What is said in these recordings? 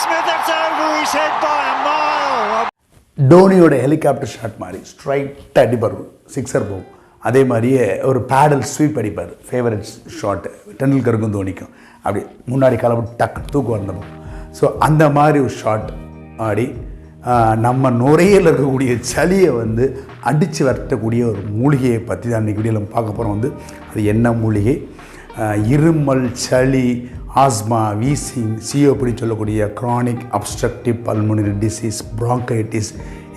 Smith, that's over his head by a mile. டோனியோட helicopter shot மாதிரி ஸ்ட்ரைட்டாக அடிப்பார், சிக்ஸர் போகும். அதே மாதிரியே ஒரு பேடல் ஸ்வீப் அடிப்பார், ஃபேவரட் ஷாட்டு டெண்டுல்கருக்கும் தோனிக்கும். அப்படி முன்னாடி காலப்பட்டு டக்கு தூக்கு வந்தோம். ஸோ அந்த மாதிரி ஒரு ஷாட் ஆடி நம்ம நுரையில் இருக்கக்கூடிய சளியை வந்து அடித்து வரட்டக்கூடிய ஒரு மூலிகையை பற்றி தான் இன்றைக்கி வீடியோவில் நம்ம பார்க்க போகிறோம். அது என்ன மூலிகை? இருமல், சளி, ஆஸ்மா, வீசிங், சிஓபிடி சொல்லக்கூடிய chronic obstructive pulmonary disease, bronchitis,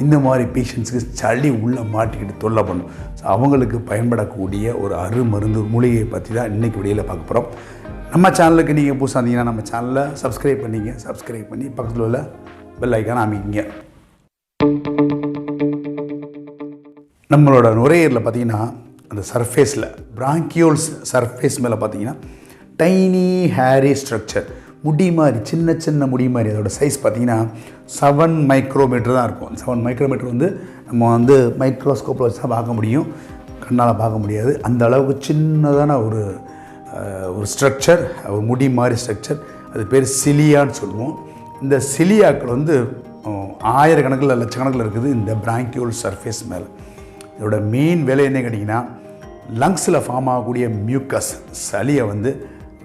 இந்த மாதிரி பேஷண்ட்ஸுக்கு சளி உள்ளே மாட்டிக்கிட்டு தொல்லை பண்ணும். ஸோ அவங்களுக்கு பயன்படக்கூடிய ஒரு அருமருந்து மூலிகையை பற்றி தான் இன்றைக்கி வீடியோவில் பார்க்க போகிறோம். நம்ம சேனலுக்கு நீங்கள் புதுசாக இருந்தீங்கன்னா நம்ம சேனலை சப்ஸ்கிரைப் பண்ணி பக்கத்தில் உள்ள பெல் ஐக்கான அமைக்கிங்க. நம்மளோட நுரையீரலில் பார்த்திங்கன்னா அந்த சர்ஃபேஸில் பிராங்கியோல்ஸ் சர்ஃபேஸ் மேலே பார்த்திங்கன்னா டைனி ஹேரி ஸ்ட்ரக்சர், முடி மாதிரி, சின்ன சின்ன முடி மாதிரி. அதோட சைஸ் பார்த்திங்கன்னா 7 மைக்ரோமீட்டர் தான் இருக்கும். 7 மைக்ரோமீட்டர் வந்து நம்ம வந்து மைக்ரோஸ்கோப்பில் வச்சு தான் பார்க்க முடியும், கண்ணால் பார்க்க முடியாது. அந்த அளவுக்கு சின்னதான ஒரு ஸ்ட்ரக்சர், ஒரு முடி மாதிரி ஸ்ட்ரக்சர். அது பேர் சிலியான்னு சொல்லுவோம். இந்த சிலியாக்கள் வந்து ஆயிரக்கணக்கில் லட்சக்கணக்கில் இருக்குது இந்த பிராங்கியோல் சர்ஃபேஸ் மேலே. இதோட மெயின் வேலை என்ன கேட்டிங்கன்னா, லங்ஸில் ஃபார்ம் ஆகக்கூடிய மியூக்கஸ், சளியை வந்து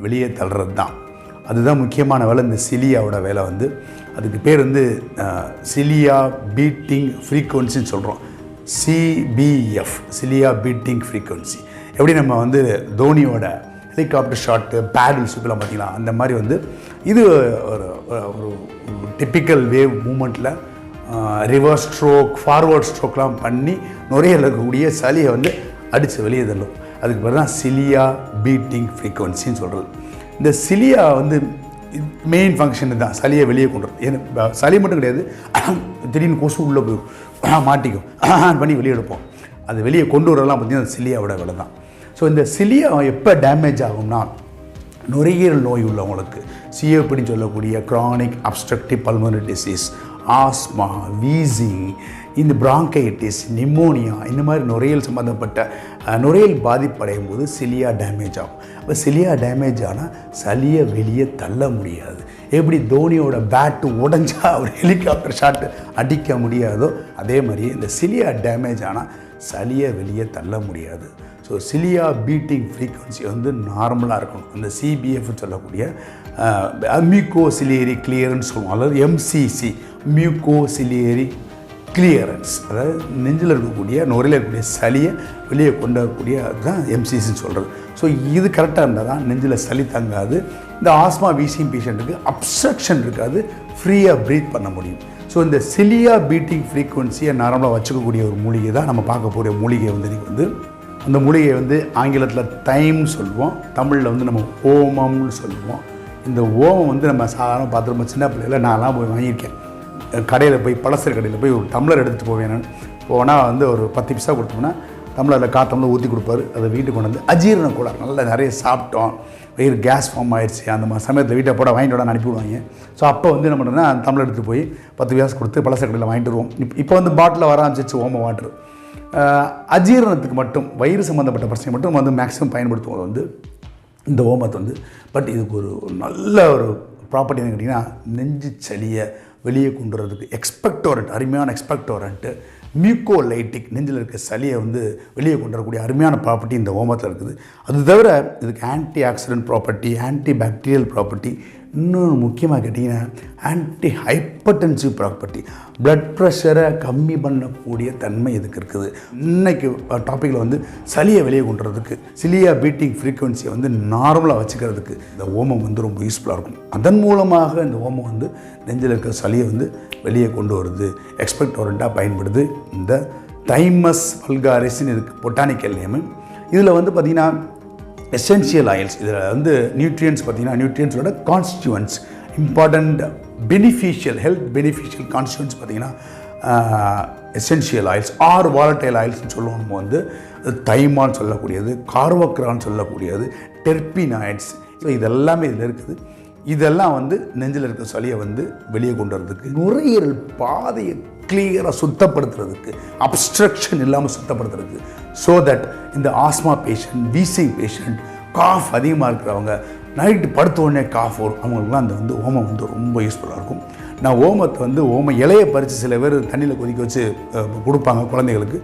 வெளியே தள்ளுறது தான். அதுதான் முக்கியமான வேலை இந்த சிலியாவோட வேலை. வந்து அதுக்கு பேர் வந்து சிலியா பீட்டிங் ஃப்ரீக்வன்சின்னு சொல்கிறோம். CBF, cilia beating frequency. எப்படி நம்ம வந்து தோனியோட ஹெலிகாப்டர் ஷாட்டு, பேடல் ஸ்வீப்லாம் பார்த்திங்கன்னா அந்த மாதிரி வந்து இது ஒரு டிப்பிக்கல் வேவ் மூமெண்ட்டில் ரிவர்ஸ் ஸ்ட்ரோக், ஃபார்வர்ட் ஸ்ட்ரோக்லாம் பண்ணி நுரையில் இருக்கக்கூடிய சளியை வந்து அடித்து வெளியே தள்ளும். அதுக்கு பேர் தான் சிலியா பீட்டிங் ஃப்ரீக்வன்சின்னு சொல்கிறது. இந்த சிலியா வந்து மெயின் ஃபங்க்ஷன் தான் சளியை வெளியே கொண்டு வரும். ஏன்னா சளி மட்டும் கிடையாது, திடீர்னு கொசு உள்ளே போய் மாட்டிக்கும் பண்ணி வெளியே எடுப்போம். அது வெளியே கொண்டு வரலாம் பார்த்திங்கன்னா சிலியாவோட வேலை தான். ஸோ இந்த சிலியா எப்போ டேமேஜ் ஆகும்னா, நுரையீரல் நோய் உள்ளவங்களுக்கு, சிஓபிடின்னு சொல்லக்கூடிய chronic obstructive pulmonary disease, asthma, wheezing, இந்த ப்ராங்கைட்டிஸ், நிமோனியா, இந்த மாதிரி நுரையீரல் சம்மந்தப்பட்ட நுரையீரல் பாதிப்படையும் போது சிலியா டேமேஜ் ஆகும். இப்போ சிலியா டேமேஜ் ஆனால் சளியை வெளியே தள்ள முடியாது. எப்படி தோனியோட பேட்டு உடஞ்சா ஒரு ஹெலிகாப்டர் ஷாட்டு அடிக்க முடியாதோ, அதே மாதிரி இந்த சிலியா டேமேஜ் ஆனால் சளியை வெளியே தள்ள முடியாது. ஸோ சிலியா பீட்டிங் ஃப்ரீக்வன்சி வந்து நார்மலாக இருக்கணும். அந்த CBF சொல்லக்கூடிய மியூகோசிலியரி கிளியரன்ஸ் சொல்லுவோம், அதாவது MCC, மியூகோசிலியரி கிளியரன்ஸ். அதாவது நெஞ்சில் இருக்கக்கூடிய நுரையில் இருக்கக்கூடிய சளியை வெளியே கொண்டு வரக்கூடிய அதுதான் MCCன்னு சொல்கிறது. ஸோ இது கரெக்டாக இருந்தால் தான் நெஞ்சில் சளி தங்காது. இந்த ஆஸ்மா, வீசிங் பேஷண்ட்டுக்கு அப்ஸ்ட்ரக்ஷன் இருக்காது, ஃப்ரீயாக ப்ரீத் பண்ண முடியும். ஸோ இந்த சிலியா பீட்டிங் ஃப்ரீக்வன்சியை நார்மலாக வச்சுக்கக்கூடிய ஒரு மூலிகை தான் நம்ம பார்க்க போகிற மூலிகை. வந்து இன்றைக்கி வந்து அந்த மூலிகை வந்து ஆங்கிலத்தில் தைம்னு சொல்லுவோம், தமிழில் வந்து நம்ம ஓமம்னு சொல்லுவோம். இந்த ஓமம் வந்து நம்ம சாதாரண பார்த்துருப்போம். சின்ன பிள்ளையில் நான்லாம் போய் வாங்கியிருக்கேன். கடையில் போய் பலசர கடையில் போய் ஒரு டம்ளர் எடுத்துகிட்டு போவேன். நான் போனால் வந்து ஒரு 10 பைசா கொடுத்தோம்னா டம்ளரில் டம்ளர் ஊற்றி கொடுப்பாரு. அதை வீட்டுக்கு கொண்டு வந்து அஜீரண கோளாறு, நல்லா நிறைய சாப்பிட்டோம், வயிறு கேஸ் ஃபார்ம் ஆகிடுச்சு, அந்த மாதிரி சமயத்தில் வீட்டை போட வாங்கிட்டு வர அனுப்பிவிடுவாங்க. ஸோ அப்போ வந்து என்ன பண்ணுறோன்னா அந்த டம்ளர் எடுத்துகிட்டு போய் 10 பைசா கொடுத்து பலசர கடையில் வாங்கிட்டு வருவோம். இப்போ வந்து பாட்டில் வர ஆரம்பிச்சிச்சு ஓம வாட்டர். அஜீரணத்துக்கு மட்டும், வயிறு சம்மந்தப்பட்ட பிரச்சனை மட்டும் வந்து மேக்ஸிமம் பயன்படுத்துவோம் வந்து இந்த ஓமத்தை வந்து. பட் இதுக்கு ஒரு நல்ல ஒரு ப்ராப்பர்ட்டி என்ன கேட்டிங்கன்னா, நெஞ்சு சளியை வெளியே கொண்டு வரதுக்கு எக்ஸ்பெக்டோரண்ட், அருமையான எக்ஸ்பெக்டோரண்ட்டு, மியூகோலைட்டிக், நெஞ்சில் இருக்க சளியை வந்து வெளியே கொண்டு வரக்கூடிய அருமையான ப்ராப்பர்ட்டி இந்த ஓமத்தில் இருக்குது. அது தவிர இதுக்கு anti accident property, anti bacterial property, இன்னொன்று முக்கியமாக கேட்டிங்கன்னா ஆன்டி ஹைப்பர்டென்சிவ் ப்ராப்பர்ட்டி, ப்ளட் ப்ரெஷரை கம்மி பண்ணக்கூடிய தன்மை இதுக்கு இருக்குது. இன்றைக்கி டாப்பிக்கில் வந்து சளியை வெளியே கொண்டு வரதுக்கு, சிலியா பீட்டிங் ஃப்ரீக்வன்சியை வந்து நார்மலாக வச்சுக்கிறதுக்கு இந்த ஓமம் வந்து ரொம்ப யூஸ்ஃபுல்லாக இருக்கும். அதன் மூலமாக இந்த ஓமம் வந்து நெஞ்சில் இருக்கிற சளியை வந்து வெளியே கொண்டு வருது, எக்ஸ்பெக்டோரண்ட்டாக பயன்படுது. இந்த தைமஸ் வல்காரிஸ்ன்னு இதுக்கு பொட்டானிக்கல் நேமு. இதில் வந்து பார்த்திங்கன்னா எசென்ஷியல் ஆயில்ஸ், இதில் வந்து நியூட்ரியன்ஸ் பார்த்திங்கன்னா நியூட்ரியன்ஸோட constituents, important beneficial, health beneficial constituents பார்த்திங்கன்னா எசென்ஷியல் ஆயில்ஸ் ஆர் வாலட்டைல் ஆயில்ஸ்னு சொல்லுவோம். நம்ம வந்து தைமான்னு சொல்லக்கூடியது, கார்வக்ரான்னு சொல்லக்கூடியது, டெர்பினாய்ட்ஸ். ஸோ இதெல்லாமே இதில் இருக்குது. இதெல்லாம் வந்து நெஞ்சில் இருக்கிற சளியை வந்து வெளியே கொண்டு வரதுக்கு, நுரையீரல் பாதையை கிளியராக சுத்தப்படுத்துறதுக்கு, அப்ஸ்ட்ரக்ஷன் இல்லாமல் சுத்தப்படுத்துறதுக்கு. ஸோ தட் இந்த asthma patient, wheezing patient, cough அதிகமாக இருக்கிறவங்க, நைட்டு படுத்த உடனே காஃப் வரும், அவங்களுக்குலாம் அந்த வந்து ஓமம் வந்து ரொம்ப யூஸ்ஃபுல்லாக இருக்கும். நான் ஓமத்தை வந்து ஓம இலையை பறித்து சில பேர் தண்ணியில் கொதிக்க வச்சு கொடுப்பாங்க குழந்தைகளுக்கு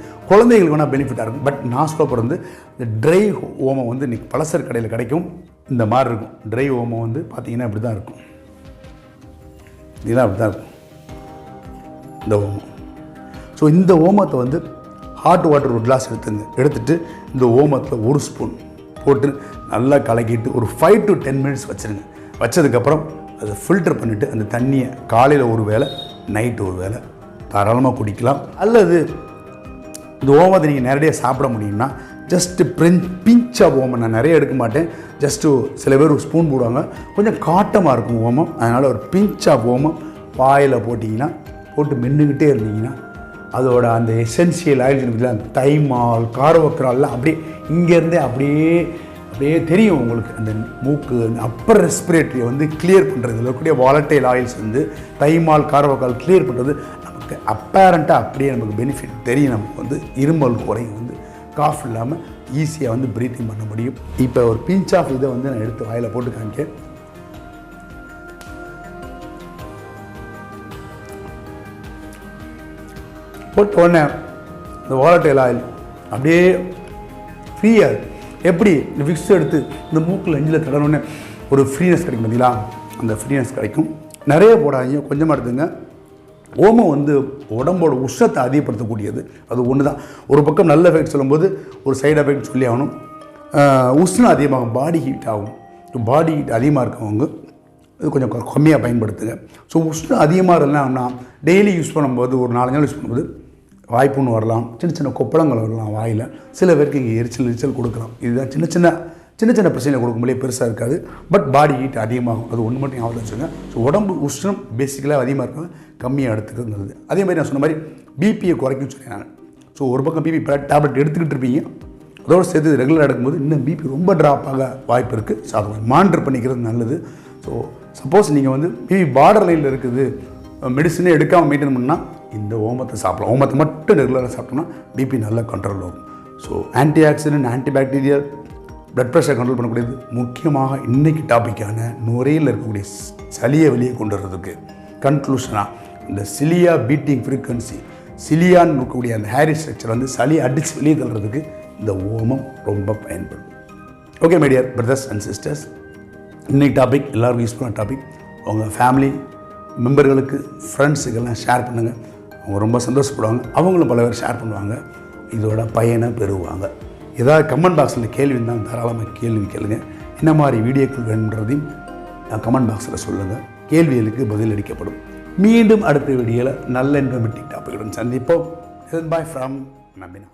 வேணால் பெனிஃபிட்டாக இருக்கும். பட் நான் சொல்ல போகிறது இந்த ட்ரை ஓமம் வந்து இன்றைக்கி பலசர் கடையில் கிடைக்கும். இந்த மாதிரி இருக்கும் ட்ரை ஓமம் வந்து பார்த்திங்கன்னா இப்படி தான் இருக்கும். இதுதான் அப்படி தான் இருக்கும் இந்த ஓமம். ஸோ இந்த ஓமத்தை வந்து ஹாட் வாட்டர் ஒரு கிளாஸ் எடுத்துட்டு இந்த ஓமத்தில் 1 ஸ்பூன் போட்டு நல்லா கலக்கிட்டு ஒரு 5 to 10 minutes வச்சுருங்க. வச்சதுக்கப்புறம் அதை ஃபில்டர் பண்ணிவிட்டு அந்த தண்ணியை காலையில் ஒரு வேளை நைட்டு ஒரு வேளை தாராளமாக குடிக்கலாம். அல்லது இந்த ஓமத்தை நீங்கள் நேரடியாக சாப்பிட முடியும்னா ஜஸ்ட்டு பிஞ்ச் ஆஃப் ஓமம், நான் நிறைய எடுக்க மாட்டேன், ஜஸ்ட்டு சில பேர் ஒரு ஸ்பூன் போடுவாங்க, கொஞ்சம் காட்டமாக இருக்கும் ஓமம், அதனால் ஒரு பிஞ்ச் ஆஃப் ஓமம் வாயில் போட்டிங்கன்னா போட்டு மென்னுக்கிட்டே இருந்தீங்கன்னா அதோட அந்த எசென்சியல் ஆயில் தைமால் கார்போக்ரால்லாம் அப்படியே இங்கேருந்தே அப்படியே தெரியும் உங்களுக்கு. அந்த மூக்கு அந்த அப்பர் ரெஸ்பிரேட்டரியை வந்து கிளியர் பண்ணுறது, இதில் இருக்கக்கூடிய வாலட்டைல் ஆயில்ஸ் வந்து தைமால் கார்போக்ரால் கிளியர் பண்ணுறது நமக்கு அப்பேரண்ட்டாக அப்படியே நமக்கு பெனிஃபிட் தெரியும். நமக்கு வந்து இருமல் குறையும், வந்து காஃப் இல்லாமல் ஈஸியாக வந்து ப்ரீத்திங் பண்ண முடியும். இப்போ ஒரு பிஞ்ச் ஆஃப் இதை வந்து நான் எடுத்து வாயில் போட்டு காமிக்க. போட்ட உடனே இந்த வாலட்டைல் ஆயில் அப்படியே ஃப்ரீயாக எப்படி இந்த விக்ஸ் எடுத்து இந்த மூக்கில் நெஞ்சில் தடனோடனே ஒரு ஃப்ரீனஸ் கிடைக்கும் பார்த்தீங்களா, அந்த ஃப்ரீனஸ் கிடைக்கும். நிறைய போடாதீங்க, கொஞ்சமாக எடுத்துங்க. ஓமம் வந்து உடம்போட உஷ்ணத்தை அதிகப்படுத்தக்கூடியது, அது ஒன்று தான். ஒரு பக்கம் நல்ல எஃபெக்ட் சொல்லும்போது ஒரு சைடு எஃபெக்ட் சொல்லி ஆகணும். உஷ்ணம் அதிகமாகும், பாடி ஹீட் ஆகும். பாடி ஹீட் அதிகமாக இருக்கவங்க இது கொஞ்சம் கம்மியாக பயன்படுத்துங்க. ஸோ உஷ்ணம் அதிகமாக இல்லைன்னா டெய்லி யூஸ் பண்ணும்போது ஒரு 4 நாள் யூஸ் பண்ணும்போது வாய்ப்புன்னு வரலாம், சின்ன கொப்பளங்கள் வரலாம் வாயில். சில பேருக்கு இங்கே எரிச்சல் கொடுக்கலாம். இதுதான் சின்ன பிரச்சனை கொடுக்கும்போதே பெருசாக இருக்காது, பட் பாடி ஹீட் அதிகமாகும். அது ஒன்று மட்டும் ஞாபகம் வச்சுங்க. ஸோ உடம்பு உஷ்ணம் பேசிக்கலாக அதிகமாக இருக்கும், கம்மியாக எடுத்துக்கிறது நல்லது. அதே மாதிரி நான் சொன்ன மாதிரி பிபியை குறைக்கும்னு சொன்னேன். ஸோ ஒரு பக்கம் பிபி டேப்லெட் எடுத்துக்கிட்டு இருப்பீங்க, அதோடு சேர்த்து ரெகுலராக எடுக்கும்போது இன்னும் பிபி ரொம்ப ட்ராப் ஆக வாய்ப்பு இருக்குது. ஸோ அதை மானிட்டர் பண்ணிக்கிறது நல்லது. ஸோ சப்போஸ் நீங்கள் வந்து பிபி பார்டர் லைனில் இருக்குது, மெடிசனே எடுக்காமல் மெயின்டைன் பண்ணால் இந்த ஓமத்தை சாப்பிடலாம். ஓமத்தை மட்டும் ரெகுலராக சாப்பிட்டோம்னா பிபி நல்லா கண்ட்ரோல் ஆகும். So anti accident, antibacterial, blood pressure control பண்ணக்கூடியது. முக்கியமாக இன்றைக்கி டாப்பிக்கான நுரையில் இருக்கக்கூடிய சளியை வெளியே கொண்டு வர்றதுக்கு கன்க்ளூஷனாக இந்த சிலியா பீட்டிங் ஃப்ரீக்வன்சி, சிலியான்னு இருக்கக்கூடிய அந்த ஹேரி ஸ்ட்ரக்சர் வந்து சளியை அடித்து வெளியே தள்ளுறதுக்கு இந்த ஓமம் ரொம்ப பயன்படும். Okay my dear brothers and sisters, இன்றைக்கி டாபிக் எல்லோருக்கும் யூஸ்ஃபுல்லான டாபிக். உங்கள் ஃபேமிலி மெம்பர்களுக்கு, ஃப்ரெண்ட்ஸுக்கெல்லாம் ஷேர் பண்ணுங்கள். அவங்க ரொம்ப சந்தோஷப்படுவாங்க, அவங்களும் பல பேர் ஷேர் பண்ணுவாங்க, இதோட பயனை பெறுவாங்க. ஏதாவது கமெண்ட் பாக்ஸில் கேள்வி இருந்தால் தாராளமாக கேள்வி கேளுங்க. என்ன மாதிரி வீடியோக்கள் வேணுன்றதையும் கமெண்ட் பாக்ஸில் சொல்லுங்கள். கேள்விகளுக்கு பதில் அளிக்கப்படும். மீண்டும் அடுத்த வீடியோவில் நல்ல இன்ஃபர்மேட்டிவ் டாபிக்குடன் சந்திப்போம். பாய் ஃப்ரம் நம்பினா.